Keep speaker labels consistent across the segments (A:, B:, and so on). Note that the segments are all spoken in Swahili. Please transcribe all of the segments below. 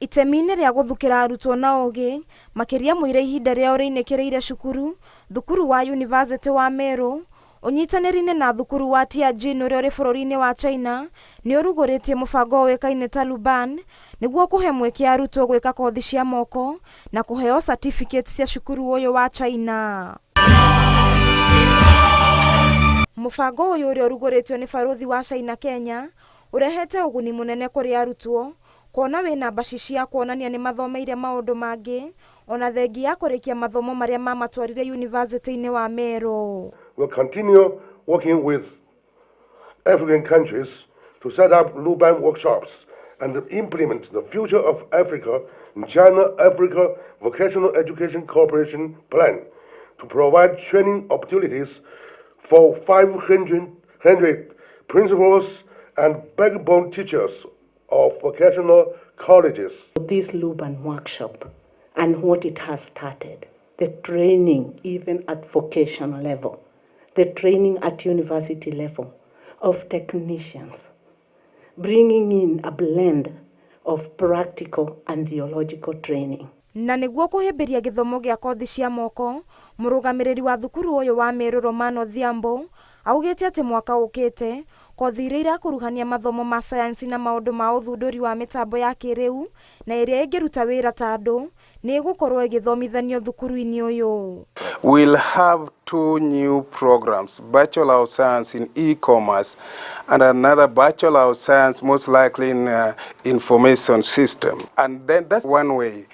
A: Itemi-inĩ rĩa gũthukĩra arutwo na ũgĩ makĩria mũire ihinda rĩao rĩinĩkĩrĩire thukuru wa Yunibasitĩ wa Meru ũnyitanĩri-inĩ na thukuru wa Tianjin ũrĩa ũrĩ bũrũri-inĩ wa China nĩ ũrugũrĩtie mũbango ũĩkaine ta LUBAN nĩguo kũhe mweke arutwo gwĩka kothi cia moko na kũheo certificate cia cukuru ũyũ wa China. Mũbango ũyũ ũrĩa ũrugũrĩtio nĩ barũthi wa China Kenya ũrehete ũguni mũnene kũrĩ arutwo kuona wĩna mbaci cia kuonania nĩ mathomeire maũndũ mangĩ ona thengi ya kũrĩkia mathomo marĩa mamatwarire Yunibasitĩ-inĩ wa Meru.
B: We'll continue working with African countries to set up LUBAN workshops and implement the Future of Africa in China-Africa Vocational Education Cooperation Plan to provide training opportunities for 500 principals and backbone teachers of vocational colleges.
C: This LUBAN workshop and what it has started, the training even at vocational level, the training at university level of technicians, bringing in a blend of practical and theological training.
A: Na nĩguo kũhĩmbĩria gĩthomo gĩa kothi cia moko, mũrũgamĩrĩri wa thukuru ũyũ wa Meru Romano Thiambo augĩte atĩ mwaka ũkĩte kothi iria irakuruhania mathomo ma sayansi na maũndũ ma ũthundũri wa mĩtambo ya kĩrĩu na ĩrĩa ĩngĩruta wĩra ta andũ nĩ ĩgũkorwo ĩgĩthomithanio thukuru-inĩ ũyũ.
D: We'll have 2 new programs, Bachelor of Science in E-commerce and another Bachelor of Science most likely in Information System. And then that's one way.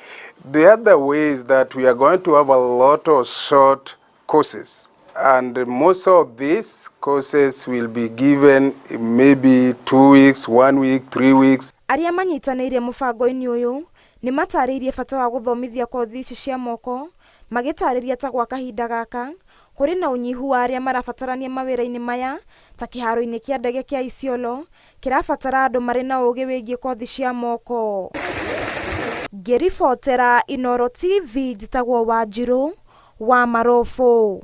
D: The other way is that we are going to have a lot of short courses. And most of these courses will be given maybe 2 weeks, 1 week, 3 weeks.
A: Arĩa manyitanĩire mũbango-inĩ ũyũ nĩ matarĩirie bata wa gũthomithia kothi ici cia moko magĩtarĩria ta gwa kahinda gaka kũrĩ na ũnyihu wa arĩa marabatarania mawĩra-inĩ maya ta kĩharo-inĩ kĩa ndege kĩa Isiolo kĩrabatara andũ marĩ na ũgĩ wĩgiĩ kothi cia moko. Ngĩribotera Inooro TV njĩtagwo Wanjirũ wa Marofo.